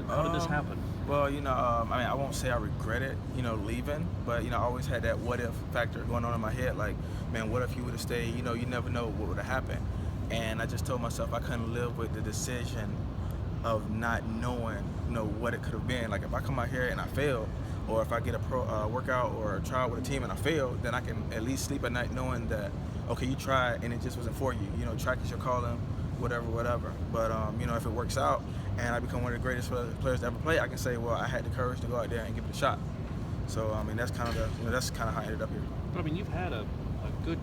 How did this happen? Well, I mean, I won't say I regret it, leaving, but I always had that what if factor going on in my head. Like, man, what if you would have stayed? You never know what would have happened. And I just told myself I couldn't live with the decision of not knowing, what it could have been. Like, if I come out here and I fail, or if I get a pro workout or a trial with a team and I fail, then I can at least sleep at night knowing that, okay, you tried and it just wasn't for you. Track is your calling, whatever. But if it works out and I become one of the greatest players to ever play, I can say, well, I had the courage to go out there and give it a shot. So I mean, that's kind of that's kind of how I ended up here. But I mean, you've had a good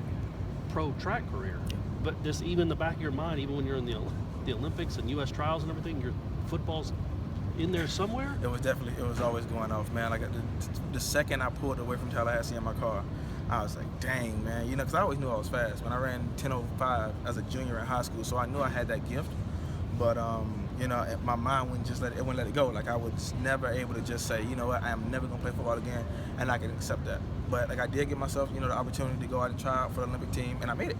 pro track career, but just even in the back of your mind, even when you're in the Olympics and U.S. trials and everything, your football's in there somewhere? It was always going off, man. Like the second I pulled away from Tallahassee in my car, I was like, dang, man. Because I always knew I was fast. When I ran 10:05 as a junior in high school, so I knew I had that gift. But my mind wouldn't let it go. Like, I was never able to just say, you know what, I am never gonna play football again, and I can accept that. But like, I did give myself, the opportunity to go out and try out for the Olympic team, and I made it.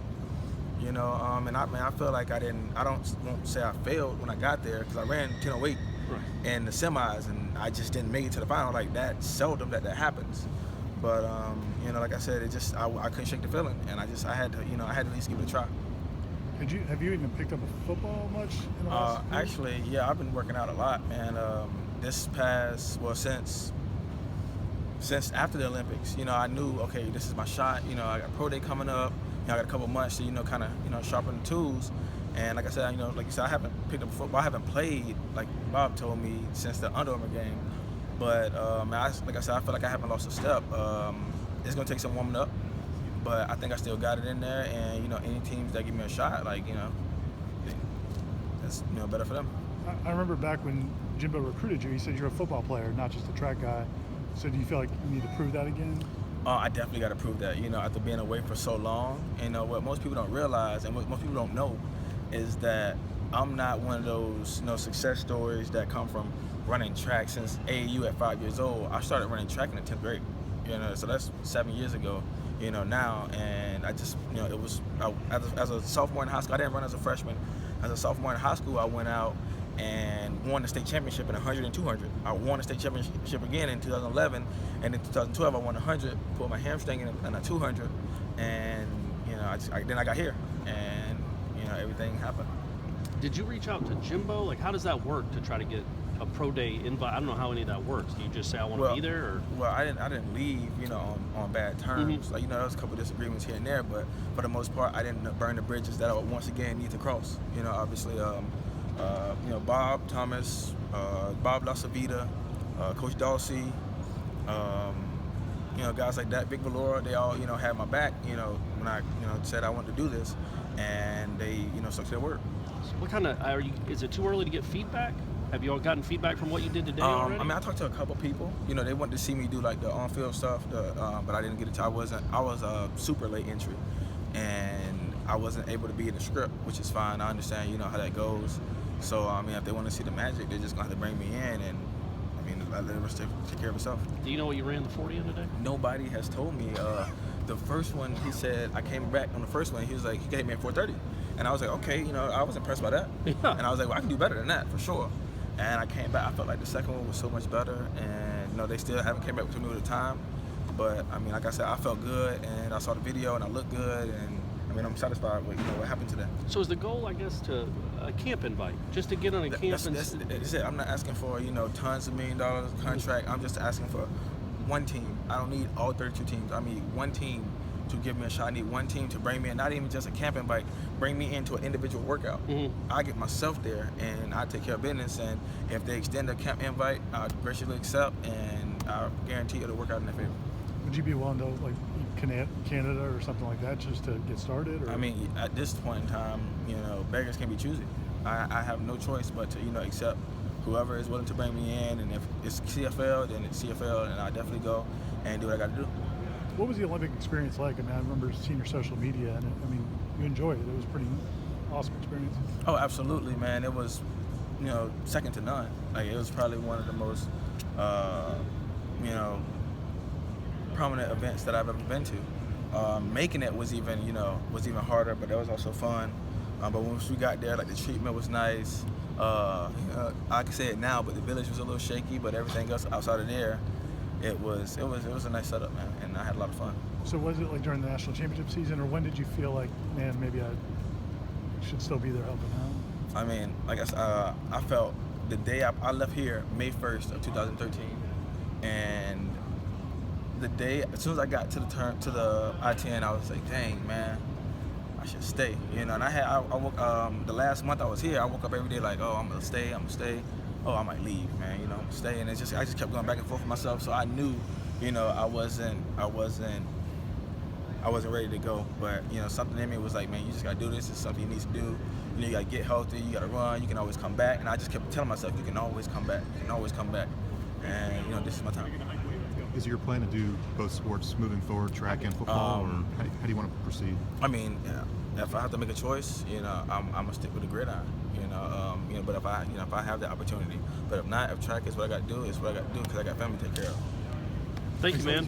And I feel like won't say I failed when I got there, because I ran 10:08 in the semis, and I just didn't make it to the final. Like, that seldom that happens. But like I said, I couldn't shake the feeling, and I had to at least give it a try. Have you even picked up a football much in the last year? Actually, yeah, I've been working out a lot, man. Since after the Olympics, I knew, okay, this is my shot. I got pro day coming up. I got a couple months to kind of sharpen the tools. And like I said, I haven't picked up football. I haven't played, like Bob told me, since the Under Armour game. But like I said, I feel like I haven't lost a step. It's gonna take some warming up, but I think I still got it in there. And any teams that give me a shot, that's better for them. I remember back when Jimbo recruited you, he said you're a football player, not just a track guy. So do you feel like you need to prove that again? I definitely got to prove that. After being away for so long, what most people don't realize and what most people don't know is that I'm not one of those success stories that come from running track since AAU at 5 years old. I started running track in the 10th grade, so that's 7 years ago, now. And I just, as a sophomore in high school, I didn't run as a freshman. As a sophomore in high school, I went out and won the state championship in 100 and 200. I won the state championship again in 2011, and in 2012 I won 100, pulled my hamstring in a 200, and then I got here, and everything happened. Did you reach out to Jimbo? Like, how does that work to try to get a pro day invite? I don't know how any of that works. Do you just say I want to be there? Or? Well, I didn't leave, on bad terms. Mm-hmm. Like, there was a couple of disagreements here and there, but for the most part, I didn't burn the bridges that I would once again need to cross. Obviously, Bob Thomas, Bob LaSavita, Coach Dawsey, guys like that, Vic Valora, they all, had my back, when I, said I wanted to do this, and they, stuck to their word. So what kind of, is it too early to get feedback? Have you all gotten feedback from what you did today already? I mean, I talked to a couple people. They wanted to see me do like the on-field stuff, but I didn't get it. I was a super late entry, and I wasn't able to be in the script, which is fine. I understand, how that goes. So, I mean, if they want to see the magic, they're just going to have to bring me in, and, I mean, let the rest take care of itself. Do you know what you ran the 40 in today? Nobody has told me. The first one, he said, I came back on the first one, he was like, he gave me a 4:30. And I was like, okay, I was impressed by that. Yeah. And I was like, well, I can do better than that, for sure. And I came back, I felt like the second one was so much better, and, they still haven't came back to me with the time. But, I mean, like I said, I felt good, and I saw the video, and I looked good, and, I mean, I'm satisfied with, what happened today. So is the goal, I guess, to a camp invite, just to get on a camp? That's it. I'm not asking for, tons of $1 million contract. I'm just asking for one team. I don't need all 32 teams. I need one team to give me a shot. I need one team to bring me in, not even just a camp invite, bring me into an individual workout. Mm-hmm. I get myself there, and I take care of business. And if they extend a camp invite, I graciously accept, and I guarantee it'll work out in their favor. Would you be willing to, like, Canada or something like that just to get started? Or? I mean, at this point in time, beggars can be choosy. I have no choice but to, accept whoever is willing to bring me in, and if it's CFL, then it's CFL, and I definitely go and do what I got to do. What was the Olympic experience like? I mean, I remember seeing your social media, and you enjoyed it. It was a pretty awesome experience. Oh, absolutely, man. It was, second to none. Like, it was probably one of the most, prominent events that I've ever been to. Making it was even harder, but that was also fun. But once we got there, like, the treatment was nice. I can say it now, but the village was a little shaky, but everything else outside of there, it was a nice setup, man, and I had a lot of fun. So was it like during the national championship season, or when did you feel like, man, maybe I should still be there helping out? I mean, like I felt the day I left here, May 1st of 2013, and the day as soon as I got to the I-10, I was like, dang, man, I should stay, you know. And I woke the last month I was here, I woke up every day like, oh, I'm gonna stay. Oh, I might leave, man, you know, I'm gonna stay. And I just kept going back and forth with myself. So I knew, you know, I wasn't ready to go. But you know, something in me was like, man, you just gotta do this. It's something you need to do. You know, you gotta get healthy. You gotta run. You can always come back. And I just kept telling myself, you can always come back. You can always come back. And you know, this is my time. Is it your plan to do both sports moving forward, track and football, or how do you want to proceed? I mean, if I have to make a choice, you know, I'm gonna stick with the gridiron. You know, but if I have the opportunity, but if not, if track is what I got to do, it's what I got to do because I got family to take care of. Thank you, man.